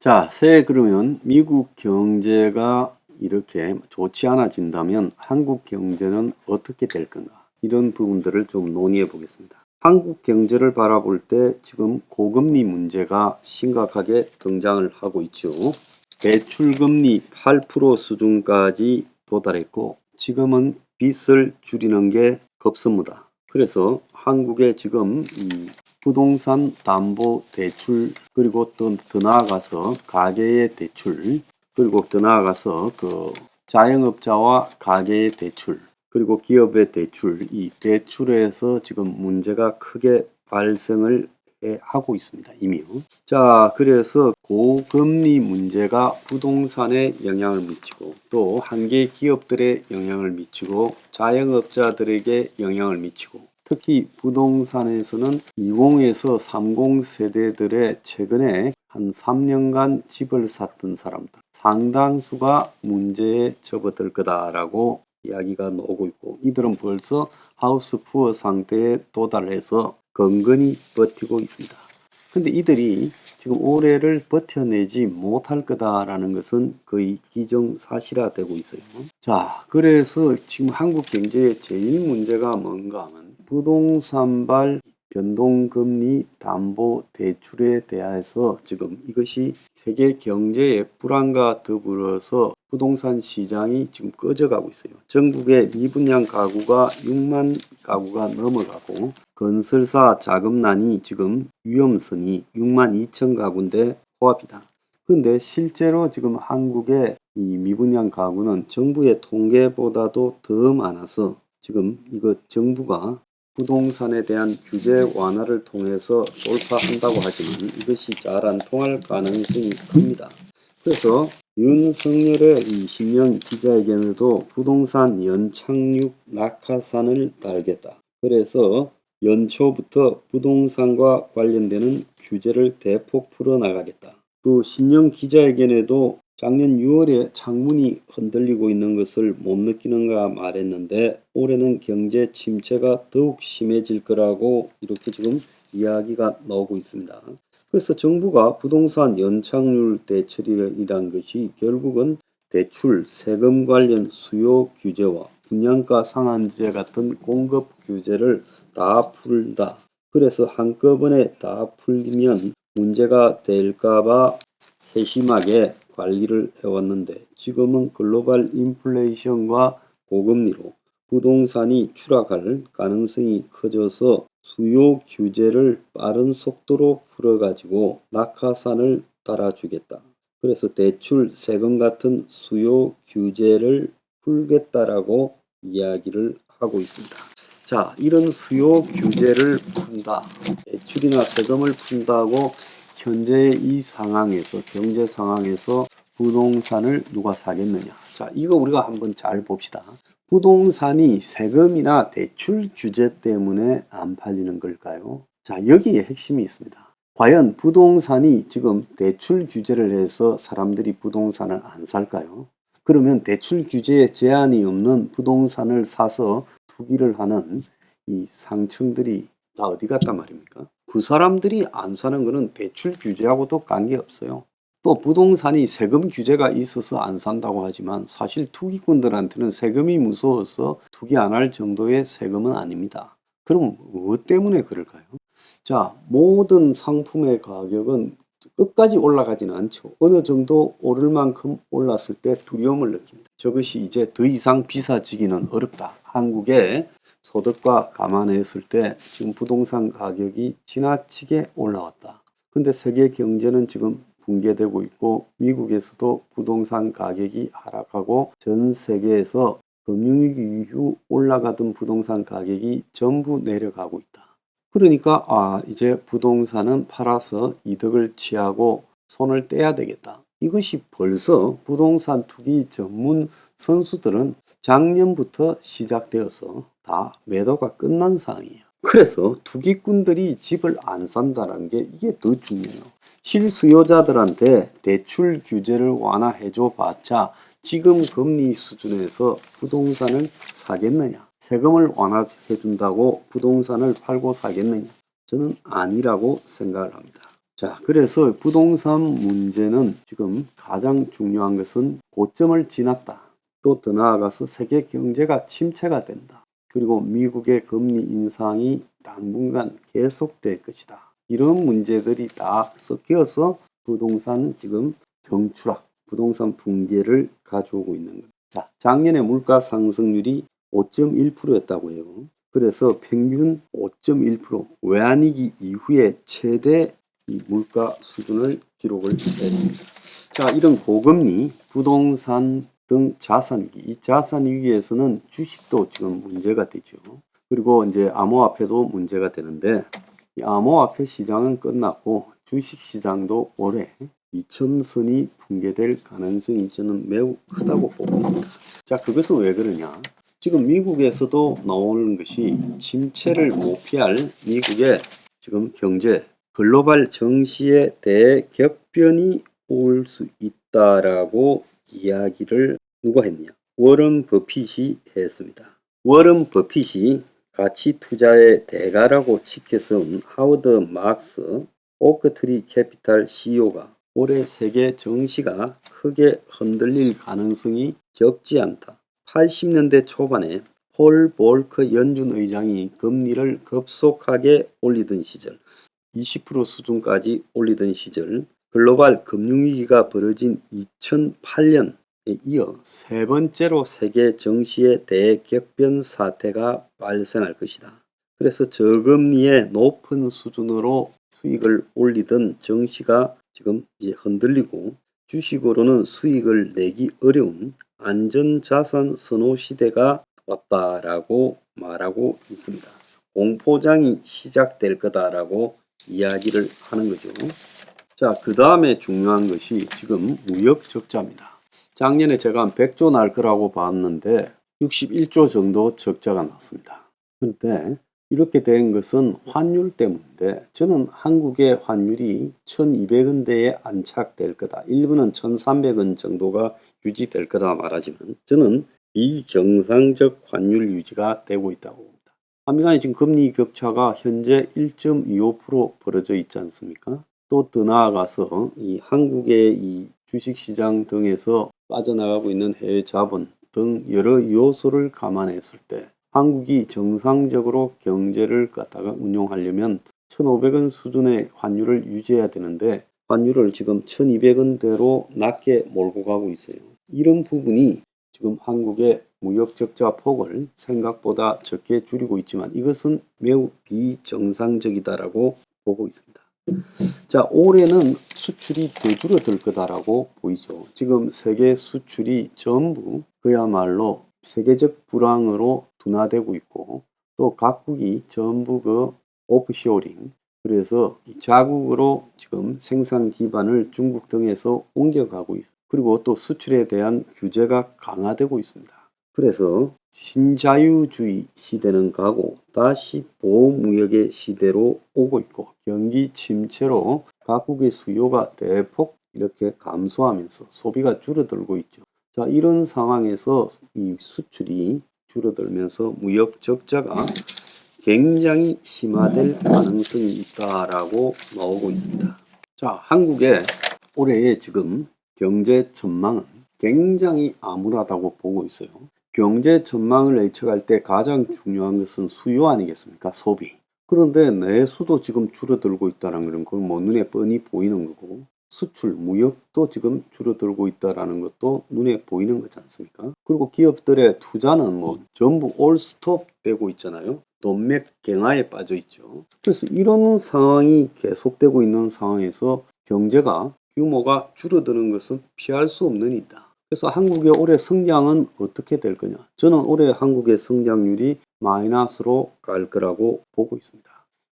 자, 새해 그러면 미국 경제가 이렇게 좋지 않아진다면 한국 경제는 어떻게 될 건가? 이런 부분들을 좀 논의해 보겠습니다. 한국 경제를 바라볼 때 지금 고금리 문제가 심각하게 등장을 하고 있죠. 대출금리 8% 수준까지 도달했고 지금은 빚을 줄이는 게 급습니다. 그래서 한국에 지금 이 부동산 담보 대출 그리고 또 더 나아가서 가계의 대출 그리고 더 나아가서 그 자영업자와 가계의 대출 그리고 기업의 대출 이 대출에서 지금 문제가 크게 발생을 하고 있습니다. 이미요. 자, 그래서 고금리 문제가 부동산에 영향을 미치고 또 한계 기업들에 영향을 미치고 자영업자들에게 영향을 미치고 특히 부동산에서는 20에서 30 세대들의 최근에 한 3년간 집을 샀던 사람들 상당수가 문제에 접어들 거다라고 이야기가 나오고 있고 이들은 벌써 하우스 푸어 상태에 도달해서 건건히 버티고 있습니다. 근데 이들이 지금 올해를 버텨내지 못할 거다라는 것은 거의 기정사실화되고 있어요. 자, 그래서 지금 한국 경제의 제일 문제가 뭔가 하면 부동산발 변동금리 담보 대출에 대해서 지금 이것이 세계 경제의 불안과 더불어서 부동산 시장이 지금 꺼져가고 있어요. 전국의 미분양 가구가 6만 가구가 넘어가고 건설사 자금난이 지금 위험선이 6만 2천 가구인데 포함이다. 그런데 실제로 지금 한국의 이 미분양 가구는 정부의 통계보다도 더 많아서 지금 이거 정부가 부동산에 대한 규제 완화를 통해서 돌파한다고 하지만 이것이 잘 안 통할 가능성이 큽니다. 그래서 윤석열의 이 신년 기자회견에도 부동산 연착륙 낙하산을 달겠다. 그래서 연초부터 부동산과 관련되는 규제를 대폭 풀어나가겠다. 그 신년 기자회견에도 작년 6월에 창문이 흔들리고 있는 것을 못 느끼는가 말했는데 올해는 경제 침체가 더욱 심해질 거라고 이렇게 지금 이야기가 나오고 있습니다. 그래서 정부가 부동산 연착륙 대책이란 것이 결국은 대출, 세금 관련 수요 규제와 분양가 상한제 같은 공급 규제를 다 풀다. 그래서 한꺼번에 다 풀리면 문제가 될까봐 세심하게 관리를 해왔는데 지금은 글로벌 인플레이션과 고금리로 부동산이 추락할 가능성이 커져서 수요 규제를 빠른 속도로 풀어가지고 낙하산을 따라주겠다. 그래서 대출, 세금 같은 수요 규제를 풀겠다라고 이야기를 하고 있습니다. 자, 이런 수요 규제를 푼다. 대출이나 세금을 푼다고 현재의 이 상황에서 경제 상황에서 부동산을 누가 사겠느냐. 자, 이거 우리가 한번 잘 봅시다. 부동산이 세금이나 대출 규제 때문에 안 팔리는 걸까요? 자, 여기에 핵심이 있습니다. 과연 부동산이 지금 대출 규제를 해서 사람들이 부동산을 안 살까요? 그러면 대출 규제에 제한이 없는 부동산을 사서 투기를 하는 이 상층들이 다 어디 갔단 말입니까? 그 사람들이 안 사는 거는 대출 규제하고도 관계없어요. 또 부동산이 세금 규제가 있어서 안 산다고 하지만 사실 투기꾼들한테는 세금이 무서워서 투기 안 할 정도의 세금은 아닙니다. 그럼 무엇 때문에 그럴까요? 자, 모든 상품의 가격은 끝까지 올라가지는 않죠. 어느 정도 오를 만큼 올랐을 때 두려움을 느낍니다. 저것이 이제 더 이상 비싸지기는 어렵다. 한국의 소득과 감안했을 때 지금 부동산 가격이 지나치게 올라왔다. 근데 세계 경제는 지금 붕괴되고 있고 미국에서도 부동산 가격이 하락하고 전 세계에서 금융위기 이후 올라가던 부동산 가격이 전부 내려가고 있다. 그러니까 이제 부동산은 팔아서 이득을 취하고 손을 떼야 되겠다. 이것이 벌써 부동산 투기 전문 선수들은 작년부터 시작되어서 다 매도가 끝난 상황이에요. 그래서 투기꾼들이 집을 안 산다는 게 이게 더 중요해요. 실수요자들한테 대출 규제를 완화해줘 봤자 지금 금리 수준에서 부동산을 사겠느냐? 세금을 완화해 준다고 부동산을 팔고 사겠느냐? 저는 아니라고 생각을 합니다. 자, 그래서 부동산 문제는 지금 가장 중요한 것은 고점을 지났다. 또 더 나아가서 세계 경제가 침체가 된다. 그리고 미국의 금리 인상이 당분간 계속될 것이다. 이런 문제들이 다 섞여서 부동산 지금 경추락, 부동산 붕괴를 가져오고 있는 겁니다. 자, 작년에 물가 상승률이 5.1%였다고 해요. 그래서 평균 5.1%, 외환위기 이후에 최대 이 물가 수준을 기록을 했습니다. 자, 이런 고금리, 부동산 등 자산 위기, 이 자산 위기에서는 주식도 지금 문제가 되죠. 그리고 이제 암호화폐도 문제가 되는데, 이 암호화폐 시장은 끝났고 주식 시장도 올해 2000선이 붕괴될 가능성이 저는 매우 크다고 보고 있습니다. 자, 그것은 왜 그러냐? 지금 미국에서도 나오는 것이 침체를 못 피할 미국의 지금 경제, 글로벌 정시에 대해 격변이 올 수 있다라고 이야기를 누가 했냐? 워런 버핏이 했습니다. 워런 버핏이 가치 투자의 대가라고 지켜선 하워드 막스 오크트리 캐피탈 CEO가 올해 세계 정시가 크게 흔들릴 가능성이 적지 않다. 80년대 초반에 폴 볼커 연준 의장이 금리를 급속하게 올리던 시절, 20% 수준까지 올리던 시절, 글로벌 금융위기가 벌어진 2008년에 이어 세 번째로 세계 정시의 대격변 사태가 발생할 것이다. 그래서 저금리의 높은 수준으로 수익을 올리던 정시가 지금 이제 흔들리고 주식으로는 수익을 내기 어려운 안전자산 선호 시대가 왔다라고 말하고 있습니다. 공포장이 시작될 거다라고 이야기를 하는 거죠. 자, 그 다음에 중요한 것이 지금 무역 적자입니다. 작년에 제가 한 100조 날 거라고 봤는데 61조 정도 적자가 났습니다. 그런데 이렇게 된 것은 환율 때문인데 저는 한국의 환율이 1200원대에 안착될 거다. 일부는 1300원 정도가 유지될 거다 말하지만 저는 비정상적 환율 유지가 되고 있다고 봅니다. 한미간의 지금 금리 격차가 현재 1.25% 벌어져 있지 않습니까? 또 더 나아가서 이 한국의 이 주식시장 등에서 빠져나가고 있는 해외 자본 등 여러 요소를 감안했을 때 한국이 정상적으로 경제를 갖다가 운용하려면 1,500원 수준의 환율을 유지해야 되는데 환율을 지금 1,200원대로 낮게 몰고 가고 있어요. 이런 부분이 지금 한국의 무역 적자 폭을 생각보다 적게 줄이고 있지만 이것은 매우 비정상적이다라고 보고 있습니다. 자, 올해는 수출이 더 줄어들 거다라고 보이죠. 지금 세계 수출이 전부 그야말로 세계적 불황으로 둔화되고 있고 또 각국이 전부 그 오프쇼링, 그래서 자국으로 지금 생산 기반을 중국 등에서 옮겨가고 있습니다. 그리고 또 수출에 대한 규제가 강화되고 있습니다. 그래서 신자유주의 시대는 가고 다시 보호무역의 시대로 오고 있고 경기 침체로 각국의 수요가 대폭 이렇게 감소하면서 소비가 줄어들고 있죠. 자, 이런 상황에서 이 수출이 줄어들면서 무역 적자가 굉장히 심화될 가능성이 있다라고 나오고 있습니다. 자, 한국의 올해의 지금 경제 전망은 굉장히 암울하다고 보고 있어요. 경제 전망을 예측할 때 가장 중요한 것은 수요 아니겠습니까? 소비. 그런데 내수도 지금 줄어들고 있다는 건 그건 뭐 눈에 뻔히 보이는 거고 수출, 무역도 지금 줄어들고 있다는 것도 눈에 보이는 거지 않습니까? 그리고 기업들의 투자는 뭐 전부 올 스톱 되고 있잖아요. 돈맥 갱하에 빠져 있죠. 그래서 이런 상황이 계속되고 있는 상황에서 경제가 규모가 줄어드는 것은 피할 수 없는 일이다. 그래서 한국의 올해 성장은 어떻게 될 거냐? 저는 올해 한국의 성장률이 마이너스로 갈 거라고 보고 있습니다.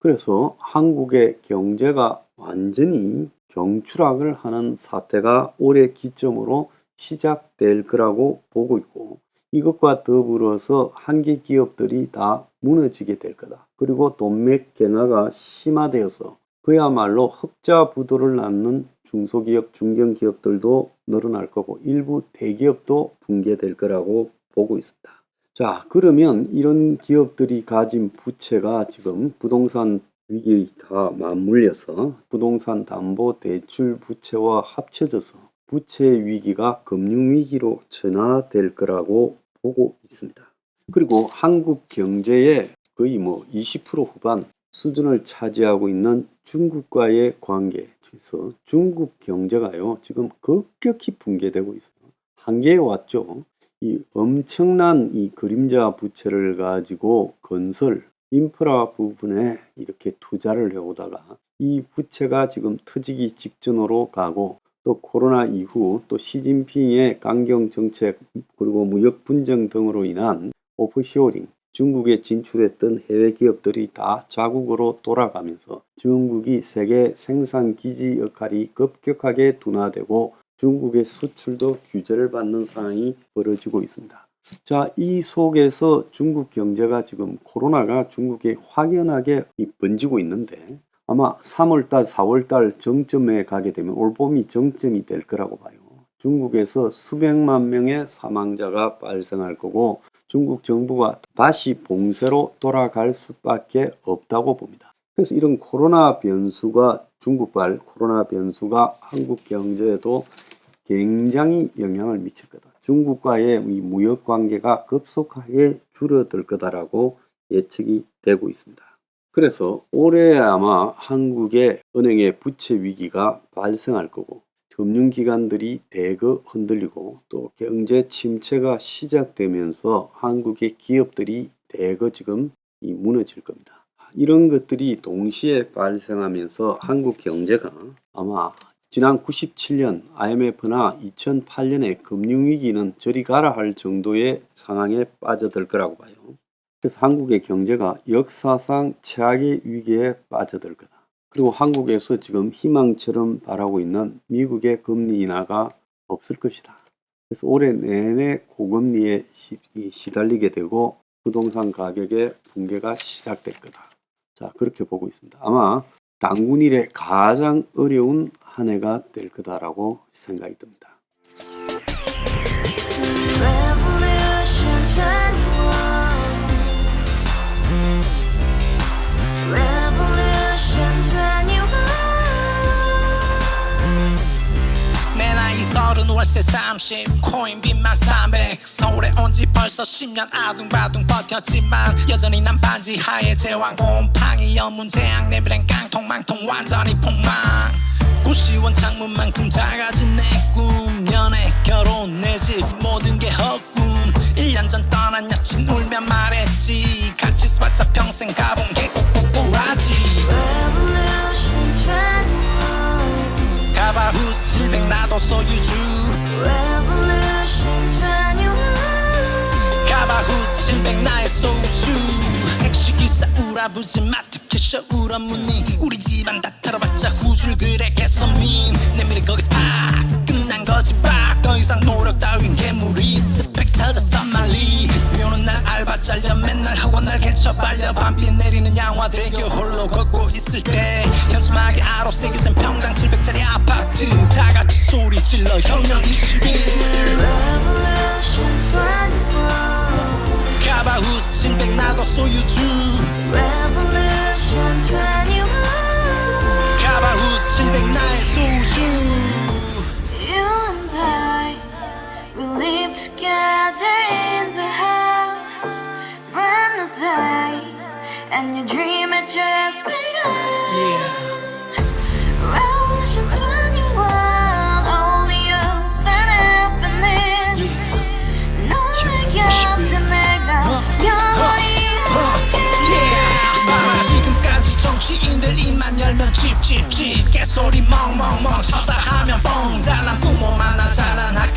그래서 한국의 경제가 완전히 경추락을 하는 사태가 올해 기점으로 시작될 거라고 보고 있고 이것과 더불어서 한계 기업들이 다 무너지게 될 거다. 그리고 돈맥 갱화가 심화되어서 그야말로 흑자 부도를 낳는 중소기업, 중견기업들도 늘어날 거고 일부 대기업도 붕괴될 거라고 보고 있습니다. 자, 그러면 이런 기업들이 가진 부채가 지금 부동산 위기 다 맞물려서 부동산 담보 대출 부채와 합쳐져서 부채 위기가 금융 위기로 전환될 거라고 보고 있습니다. 그리고 한국 경제의 거의 20% 후반 수준을 차지하고 있는 중국과의 관계에서 중국 경제가요 지금 급격히 붕괴되고 있어요. 한계에 왔죠. 이 엄청난 이 그림자 부채를 가지고 건설 인프라 부분에 이렇게 투자를 해오다가 이 부채가 지금 터지기 직전으로 가고 또 코로나 이후 또 시진핑의 강경 정책 그리고 무역 분쟁 등으로 인한 오프쇼링 중국에 진출했던 해외 기업들이 다 자국으로 돌아가면서 중국이 세계 생산 기지 역할이 급격하게 둔화되고 중국의 수출도 규제를 받는 상황이 벌어지고 있습니다. 자, 이 속에서 중국 경제가 지금 코로나가 중국에 확연하게 번지고 있는데 아마 3월달, 4월달 정점에 가게 되면 올봄이 정점이 될 거라고 봐요. 중국에서 수백만 명의 사망자가 발생할 거고 중국 정부가 다시 봉쇄로 돌아갈 수밖에 없다고 봅니다. 그래서 이런 코로나 변수가 중국발 코로나 변수가 한국 경제에도 굉장히 영향을 미칠 거다. 중국과의 이 무역 관계가 급속하게 줄어들 거다라고 예측이 되고 있습니다. 그래서 올해 아마 한국의 은행의 부채 위기가 발생할 거고 금융기관들이 대거 흔들리고 또 경제 침체가 시작되면서 한국의 기업들이 대거 지금 무너질 겁니다. 이런 것들이 동시에 발생하면서 한국 경제가 아마 지난 97년 IMF나 2008년의 금융위기는 저리 가라 할 정도의 상황에 빠져들 거라고 봐요. 그래서 한국의 경제가 역사상 최악의 위기에 빠져들 거다. 그리고 한국에서 지금 희망처럼 바라고 있는 미국의 금리 인하가 없을 것이다. 그래서 올해 내내 고금리에 시달리게 되고 부동산 가격의 붕괴가 시작될 거다. 자, 그렇게 보고 있습니다. 아마 당군 이래 가장 어려운 한 해가 될 거다라고 생각이 듭니다. 월세 30 코인빚만 300 서울에 온지 벌써 10년 아둥바둥 버텼지만 여전히 난 반지 하에 제왕 곰팡이 연문제약 내비랭 깡통망통 완전히 폭망 고시원 창문만큼 작아진 내 꿈 연애 결혼 내 집 모든 게 헛꿈 1년 전 떠난 여친 울며 말했지 같이 써봤자 평생 가본 게 꼭꼭꼬라지 가바후스 700 나도 소유주 가바후스 700 나의 소주 택시기사 우라부지 마트 캐셔 울어무니 우리 집안 다 털어봤자 후줄 그래 개선민 내미래 거기서 팍 끝난 거지 팍 더 이상 노력 따윈 괴물이 스펙 찾아서 말리 비오는 날 알바 잘려 맨날 학원 날 개쳐 발려 밤비 내리는 양화대교 홀로 걷고 있을 때 현수막에 아로 새겨진 평당 700짜리 아파트 다같이 소리 질러 혁명 21 가바후스 700 나도 소유주 가바후스 700 나의 소주 Together in the house, brand new day, and your dream had just begun. Revolution 21, only open happiness. 너의 곁에 내가 영원히 함께. 지금까지 정치인들 입만 열면 찝찝찝 개소리 멍멍멍 쳤다 하면 뻥 잘난 부모 만나 잘난 학교